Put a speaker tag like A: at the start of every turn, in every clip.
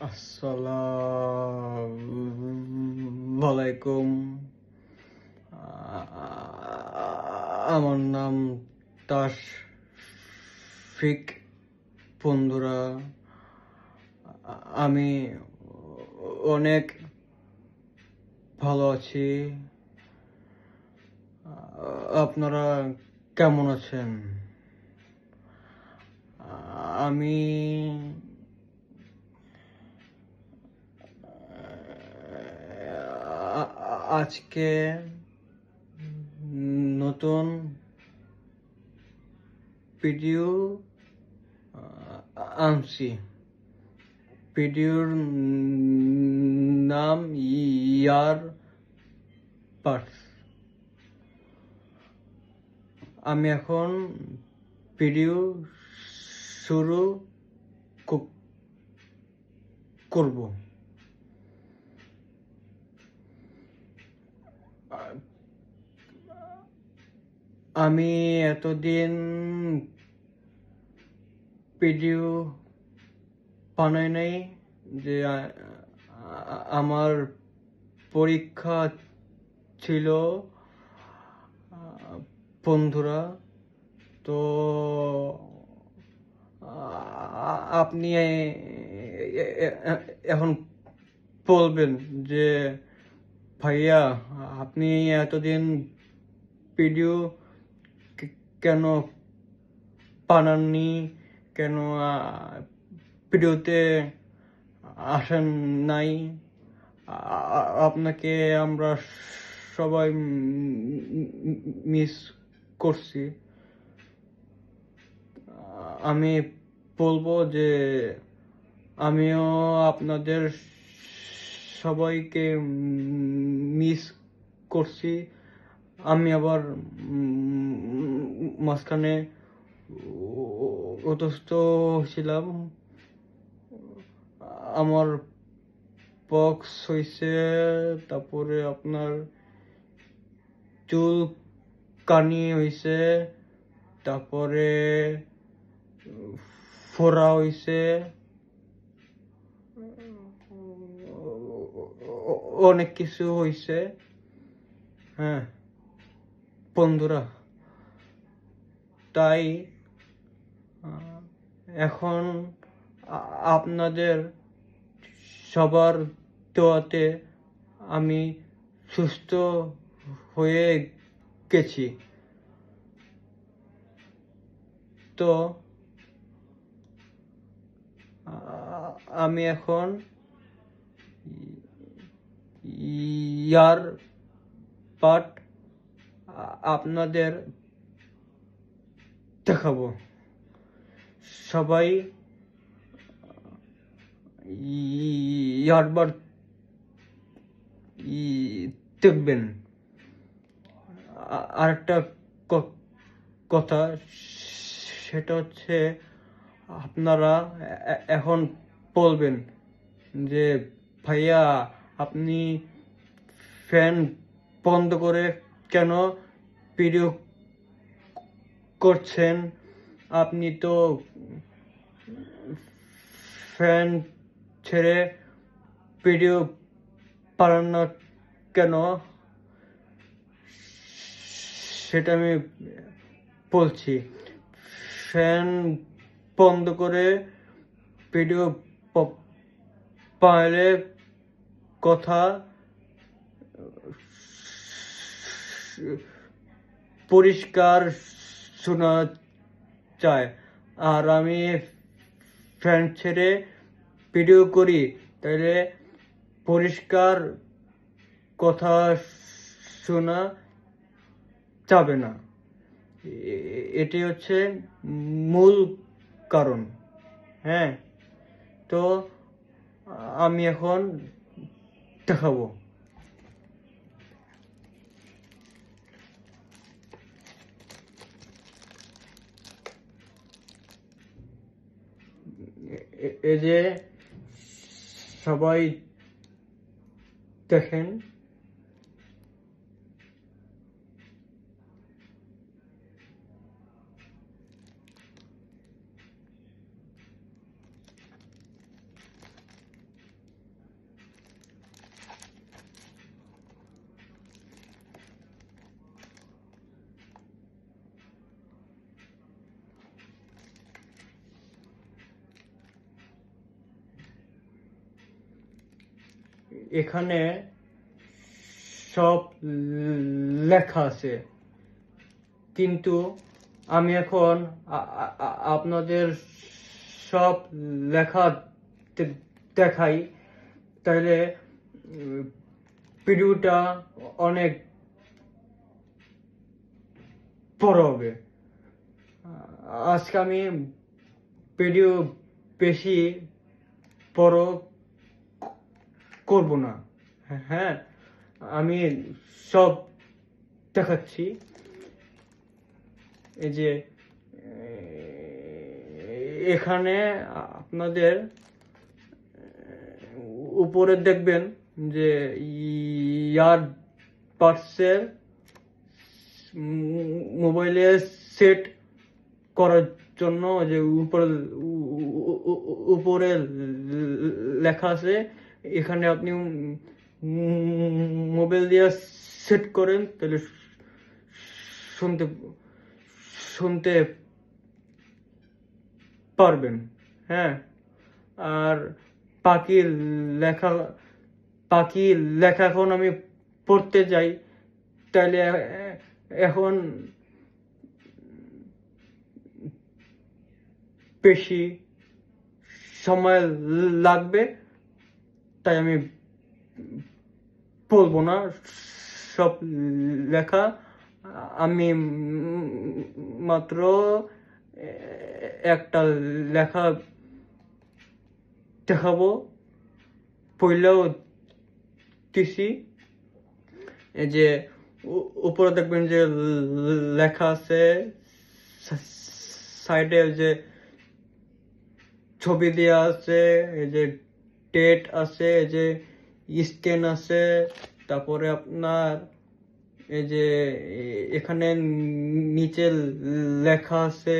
A: আসসালামু আলাইকুম। আমার নাম তাশফিক। বন্ধুরা, আমি অনেক ভালো আছি। আপনারা কেমন আছেন? আমি আজকে নতুন ভিডিও আনছি। ভিডিওর নাম ইয়ার পার্টস। আমি এখন ভিডিও শুরু করব। আমি এতদিন ভিডিও বানাই নাই, যে আমার পরীক্ষা ছিল বন্ধুরা। তো আপনি এখন বলবেন যে ভাইয়া, আপনি এতদিন ভিডিও কেন বানাননি, কেন ভিডিওতে আসেন নাই? আপনাকে আমরা সবাই মিস করছি। আমি বলবো যে আমিও আপনাদের সবাইকে মিস করছি। আমি আবার মাঝখানে অসুস্থ ছিলাম। আমার পক্স হয়েছে, তারপরে আপনার চুল কানি হয়েছে, তারপরে ফোড়া হয়েছে, অনেক কিছু হয়েছে। হ্যাঁ বন্ধুরা, তাই এখন আপনাদের সবার দোয়াতে আমি সুস্থ হয়ে গেছি। তো আমি এখন ইয়ার পার্ট আপনাদের দেখাবো। সবাই ইয়ারবার দেখবেন। আরেকটা কথা, সেটা হচ্ছে আপনারা এখন বলবেন যে ভাইয়া, আপনি ফ্যান বন্ধ করে কেন ভিডিও করছেন? আপনি তো ফ্যান ছেড়ে ভিডিও পারেন না কেন? সেটা আমি বলছি। ফ্যান বন্ধ করে ভিডিও পাইলে কথা পরিষ্কার শোনা যায়। আর আমি ফ্যান ছেড়ে ভিডিও করি, তাহলে পরিষ্কার কথা শোনা যাবে না। এটি হচ্ছে মূল কারণ। হ্যাঁ, তো আমি এখন দেখাবো। এই যে সবাই দেখেন, এখানে সব লেখা আছে, কিন্তু আমি এখন আপনাদের সব লেখা দেখাই, তাহলে ভিডিওটা অনেক বড় হবে। আজকে আমি ভিডিও বেশি বড় করব না। হ্যাঁ, আমি সব দেখাচ্ছি। এই যে এখানে আপনাদের উপরে দেখবেন যে ইয়ার পার্টসের মোবাইলে সেট করার জন্য যে উপরে লেখা আছে, এখানে আপনি মোবাইল দিয়ে সেট করেন, তাহলে শুনতে শুনতে পারবেন। হ্যাঁ, আর বাকি লেখা বাকি লেখা এখন আমি পড়তে যাই, তাহলে এখন বেশি সময় লাগবে, তাই আমি বলবো না সব লেখা। আমি মাত্র একটা লেখা দেখাবো, পইলেও দিছি। এই যে উপরে দেখবেন যে লেখা আছে, সাইডে যে ছবি দেওয়া আছে, এই যে ডেট আছে, এই যে স্ক্যান আছে, তারপরে আপনার এই যে এখানে নিচে লেখা আছে,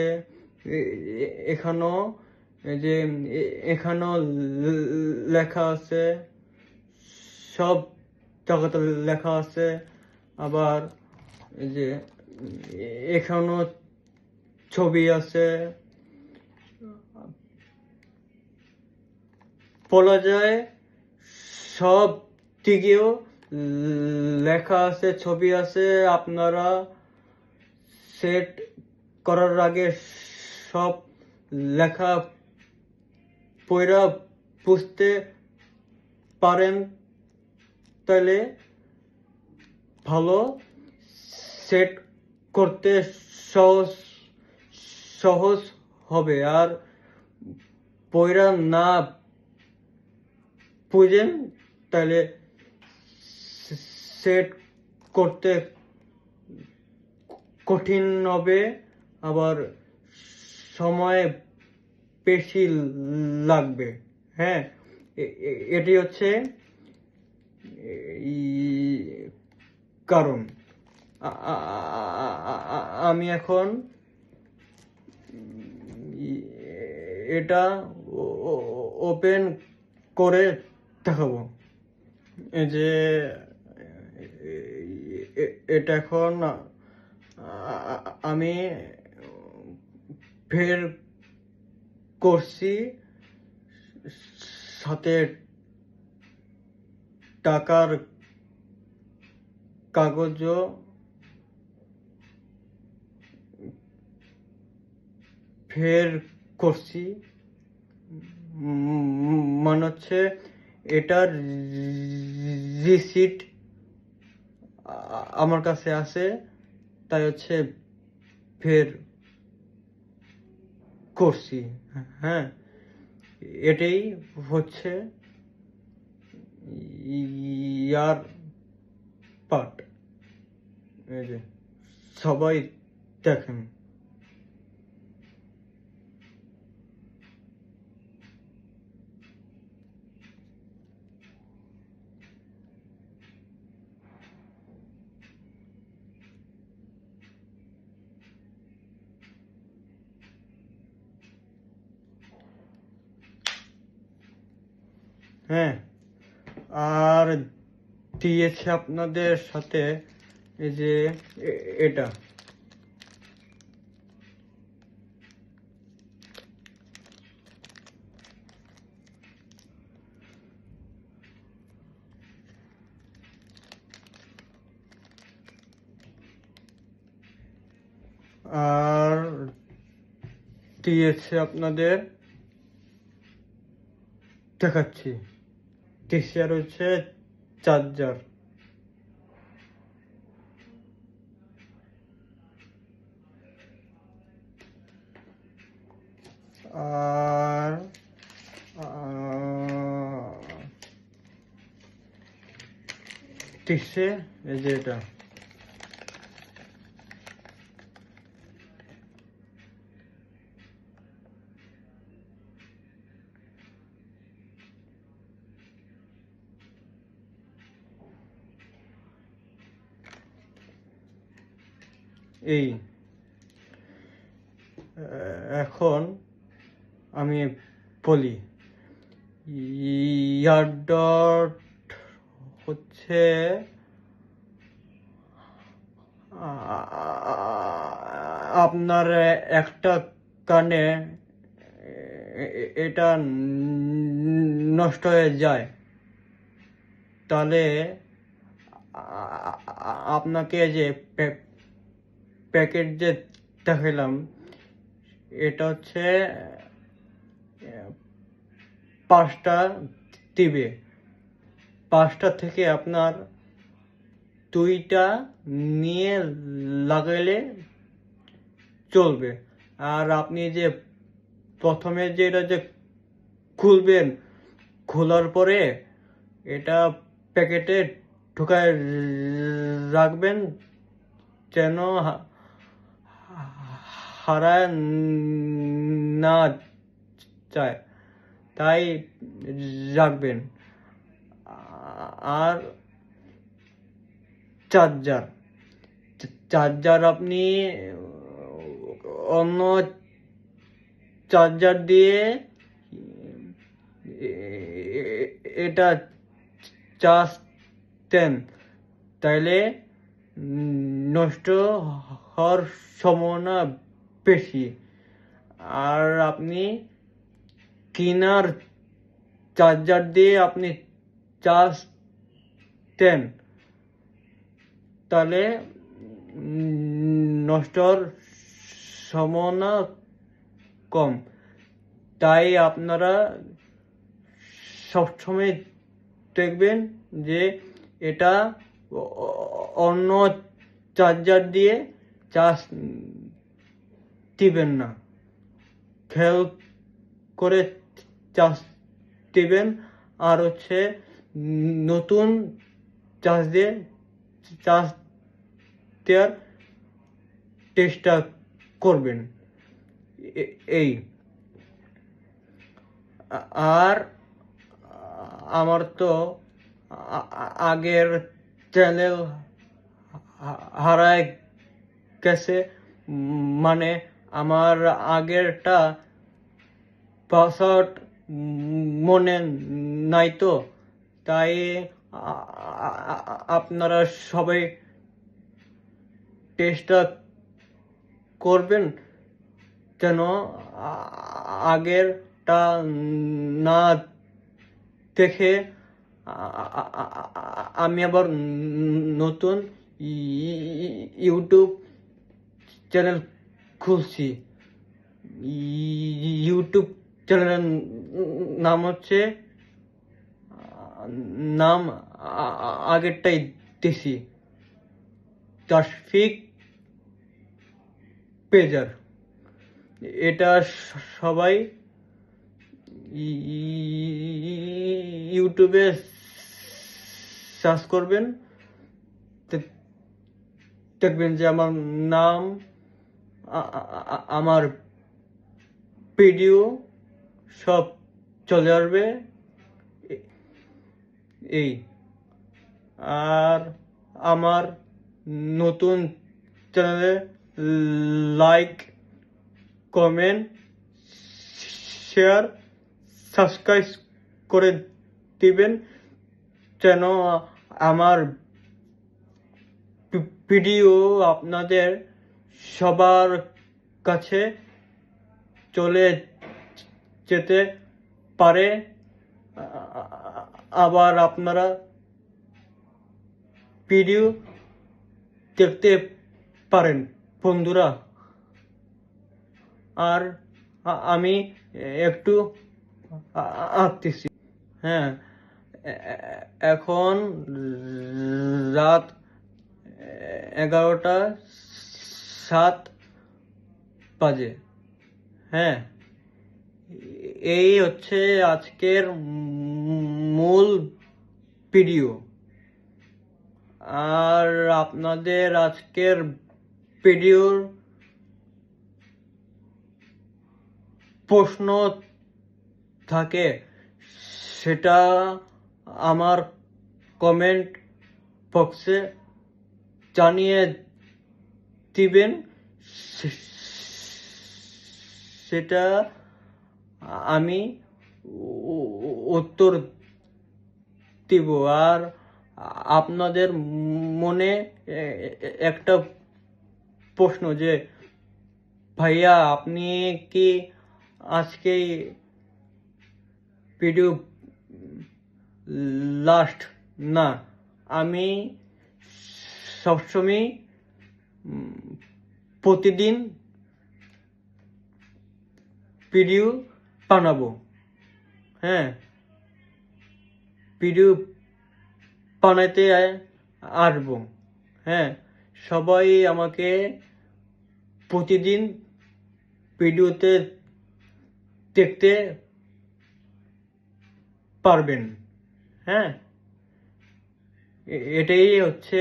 A: এখানেও এই যে এখানেও লেখা আছে, সব জায়গাতে লেখা আছে। আবার এই যে এখানেও ছবি আছে। বলা যায় সব দিকেও লেখা আছে, ছবি আছে। আপনারা সেট করার আগে সব লেখা পড়া বুঝতে পারেন, তাহলে ভালো সেট করতে সহজ সহজ হবে। আর পড়া না বুঝেন, তাহলে সেট করতে কঠিন হবে, আবার সময় বেশি লাগবে। হ্যাঁ, এটি হচ্ছে কারণ। আমি এখন এটা ওপেন করে দেখাবো। এই যে এটা এখন আমি বের করছি, সাথে টাকার কাগজও বের করছি। মনে হচ্ছে এটার রিসিট আমার কাছে আছে, তাই হচ্ছে বের করছি। হ্যাঁ, এটাই হচ্ছে ইয়ার পার্ট। এই যে সবাই দেখেন। হ্যাঁ, আর দিয়েছে আপনাদের সাথে এই যে এটা আর দিয়েছে আপনাদের দেখাচ্ছি। দিয়েছে আর হচ্ছে চার্জার। আর দিচ্ছে এই যে এটা। এই এখন আমি বলি, ইয়ারডট হচ্ছে আপনার একটা কানে এটা নষ্ট হয়ে যায়, তাহলে আপনাকে যে প্যাকেট যে দেখালাম, এটা হচ্ছে 5টা দিবে। 5টা থেকে আপনার 2টা নিয়ে লাগাইলে চলবে। আর আপনি যে প্রথমে যে এটা যে খুলবেন, খোলার পরে এটা প্যাকেটে ঢুকায় রাখবেন, যেন হারায় না যায়, তাই রাখবেন। আর চার্জার আপনি অন্য চার্জার দিয়ে এটা চার্জ দেন, তাইলে নষ্ট হওয়ার সম্ভাবনা বেশি। আর আপনি কিনার চার্জার দিয়ে আপনি চার্জ দেন, তাহলে নষ্ট হওয়ার সম্ভাবনা কম। তাই আপনারা সবসময় দেখবেন যে এটা অন্য চার্জার দিয়ে চার্জ দিবেন না, খেয়াল করে চার্জ দিবেন। আর হচ্ছে নতুন চার্জ দেওয়ার চেষ্টা করবেন। এই আর আমার তো আগের চ্যানেল হারায় গেছে, মানে আমার আগেরটা পাসওয়ার্ড মনে নাই তো, তাই আপনারা সবাই চেষ্টা করবেন যেন আগেরটা না দেখে আমি আবার নতুন ইউটিউব চ্যানেল খুলছি। ইউটিউব চ্যানেলের নাম হচ্ছে, নাম আগেরটাই দিছি, তাশফিক পেজার। এটা সবাই ইউটিউবে সার্চ করবেন, দেখবেন যে আমার নাম, আমার ভিডিও সব চলে আসবে। এই আর আমার নতুন চ্যানেলে লাইক, কমেন্ট, শেয়ার, সাবস্ক্রাইব করে দিবেন, যেন আমার ভিডিও আপনাদের সবার কাছে চলে যেতে পারে। আবার আপনারা ভিডিও দেখতে পারেন বন্ধুরা। আর আমি একটু আঁকতেছি। হ্যাঁ, এখন রাত 11:07 বাজে। হ্যাঁ, এই হচ্ছে আজকের মূল ভিডিও। আর আপনাদের আজকের ভিডিওর প্রশ্ন থাকে সেটা আমার কমেন্ট বক্সে জানিয়ে দিবেন, সেটা আমি উত্তর দিব। আর আপনাদের মনে একটা প্রশ্ন যে ভাইয়া আপনি কি আজকেই ভিডিও লাস্ট? না, আমি সবসময় প্রতিদিন ভিডিও বানাবো। হ্যাঁ, ভিডিও বানাইতে আসবো। হ্যাঁ, সবাই আমাকে প্রতিদিন ভিডিওতে দেখতে পারবেন। হ্যাঁ, এটাই হচ্ছে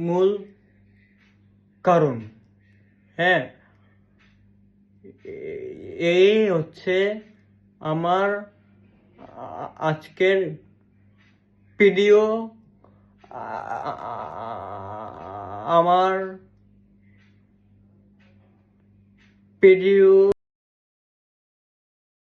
A: মূল কারণ। হ্যাঁ, এই হচ্ছে আমার আজকের ভিডিও। আমার ভিডিও